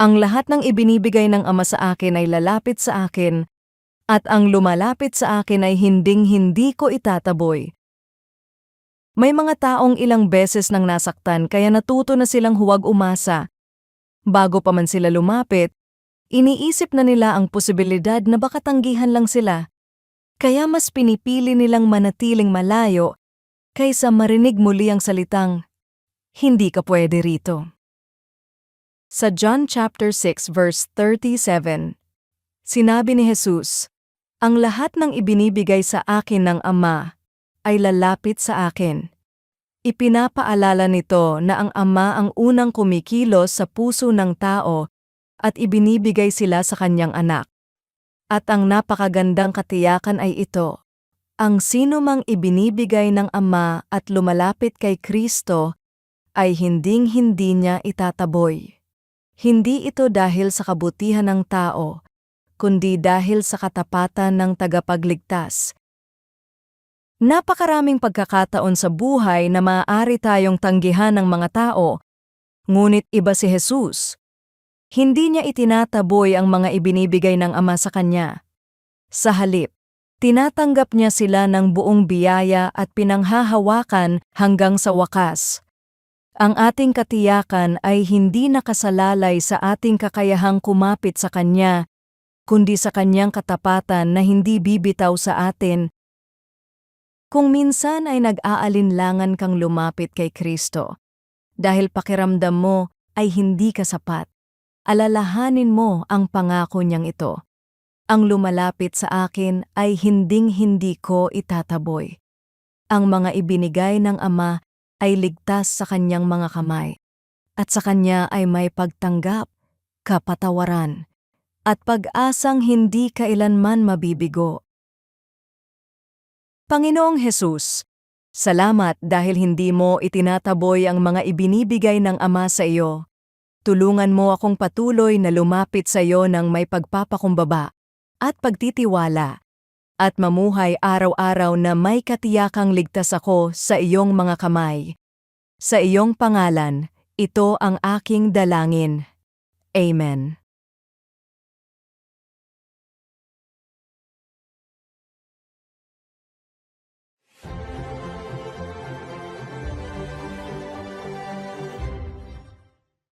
Ang lahat ng ibinibigay ng Ama sa akin ay lalapit sa akin, at ang lumalapit sa akin ay hinding-hindi ko itataboy. May mga taong ilang beses nang nasaktan kaya natuto na silang huwag umasa. Bago pa man sila lumapit, iniisip na nila ang posibilidad na baka tanggihan lang sila. Kaya mas pinipili nilang manatiling malayo kaysa marinig muli ang salitang, "Hindi ka pwede rito." Sa John chapter 6 verse 37, sinabi ni Jesus, "Ang lahat ng ibinibigay sa akin ng Ama ay lalapit sa akin." Ipinapaalala nito na ang Ama ang unang kumikilos sa puso ng tao at ibinibigay sila sa kanyang anak. At ang napakagandang katiyakan ay ito, ang sinumang ibinibigay ng Ama at lumalapit kay Kristo ay hinding-hindi niya itataboy. Hindi ito dahil sa kabutihan ng tao, kundi dahil sa katapatan ng tagapagligtas. Napakaraming pagkakataon sa buhay na maaari tayong tanggihan ng mga tao, ngunit iba si Jesus. Hindi niya itinataboy ang mga ibinibigay ng Ama sa kanya. Sa halip, tinatanggap niya sila ng buong biyaya at pinanghahawakan hanggang sa wakas. Ang ating katiyakan ay hindi nakasalalay sa ating kakayahang kumapit sa Kanya, kundi sa Kanyang katapatan na hindi bibitaw sa atin. Kung minsan ay nag-aalinlangan kang lumapit kay Kristo, dahil pakiramdam mo ay hindi ka sapat, alalahanin mo ang pangako niyang ito. Ang lumalapit sa akin ay hinding-hindi ko itataboy. Ang mga ibinigay ng Ama ay ligtas sa kanyang mga kamay, at sa kanya ay may pagtanggap, kapatawaran, at pag-asang hindi kailanman mabibigo. Panginoong Jesus, salamat dahil hindi mo itinataboy ang mga ibinibigay ng Ama sa iyo. Tulungan mo akong patuloy na lumapit sa iyo ng may pagpapakumbaba at pagtitiwala, at mamuhay araw-araw na may katiyakang ligtas ako sa iyong mga kamay. Sa iyong pangalan, ito ang aking dalangin. Amen.